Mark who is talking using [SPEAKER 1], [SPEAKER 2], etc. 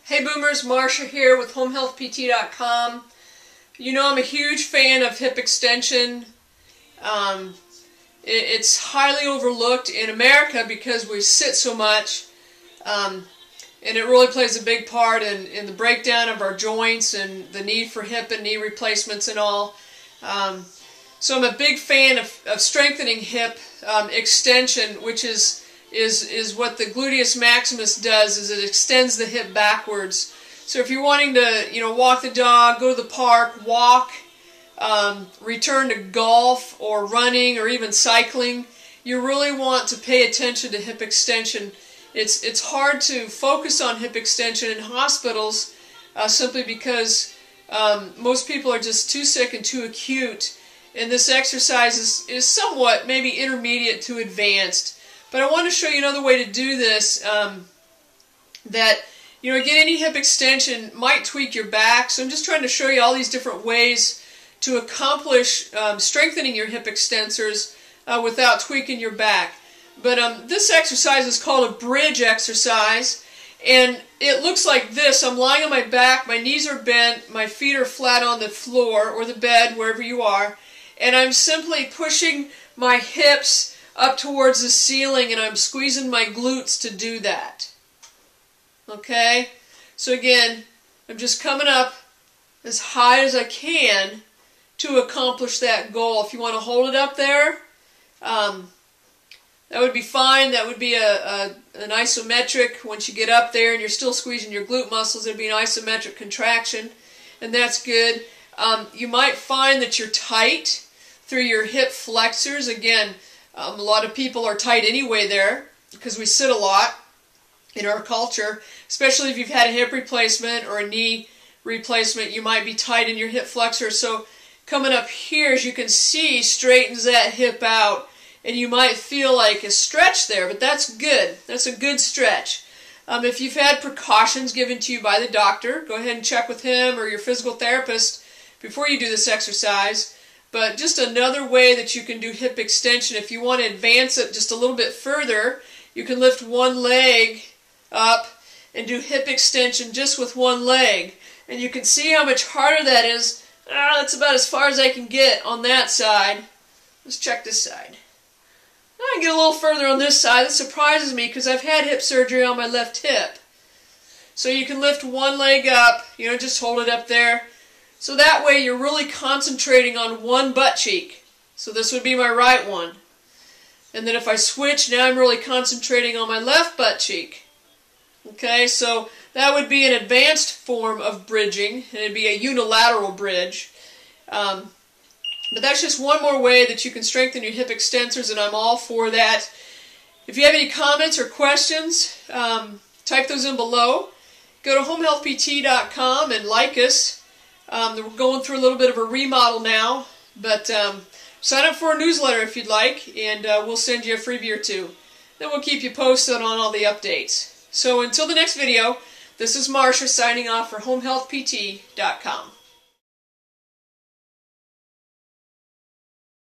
[SPEAKER 1] Hey Boomers, Marsha here with homehealthpt.com. You know I'm a huge fan of hip extension. It's highly overlooked in America because we sit so much, and it really plays a big part in the breakdown of our joints and the need for hip and knee replacements and all. So I'm a big fan of strengthening hip extension, which is what the gluteus maximus does, is it extends the hip backwards. So if you're wanting to, walk the dog, go to the park, walk, return to golf or running or even cycling, you really want to pay attention to hip extension. It's hard to focus on hip extension in hospitals simply because most people are just too sick and too acute, and this exercise is somewhat maybe intermediate to advanced. But I want to show you another way to do this that, again, any hip extension might tweak your back. So I'm just trying to show you all these different ways to accomplish strengthening your hip extensors without tweaking your back. But this exercise is called a bridge exercise, and it looks like this. I'm lying on my back, my knees are bent, my feet are flat on the floor or the bed, wherever you are, and I'm simply pushing my hips up towards the ceiling, and I'm squeezing my glutes to do that. Okay? So again, I'm just coming up as high as I can to accomplish that goal. If you want to hold it up there, that would be fine. That would be an isometric. Once you get up there and you're still squeezing your glute muscles, it would be an isometric contraction, and that's good. You might find that you're tight through your hip flexors. Again, a lot of people are tight anyway there because we sit a lot in our culture, especially if you've had a hip replacement or a knee replacement. You might be tight in your hip flexor. So coming up here, as you can see, straightens that hip out, and you might feel like a stretch there, but that's good. That's a good stretch. If you've had precautions given to you by the doctor, go ahead and check with him or your physical therapist before you do this exercise. But just another way that you can do hip extension, if you want to advance it just a little bit further, you can lift one leg up and do hip extension just with one leg. And you can see how much harder that is. That's about as far as I can get on that side. Let's check this side. I can get a little further on this side. That surprises me because I've had hip surgery on my left hip. So you can lift one leg up, just hold it up there. So that way you're really concentrating on one butt cheek. So this would be my right one. And then if I switch, now I'm really concentrating on my left butt cheek. Okay, so that would be an advanced form of bridging, and it'd be a unilateral bridge. But that's just one more way that you can strengthen your hip extensors, and I'm all for that. If you have any comments or questions, type those in below. Go to homehealthpt.com and like us. We're going through a little bit of a remodel now, but sign up for a newsletter if you'd like, and we'll send you a freebie or two. Then we'll keep you posted on all the updates. So until the next video, this is Marsha signing off for homehealthpt.com.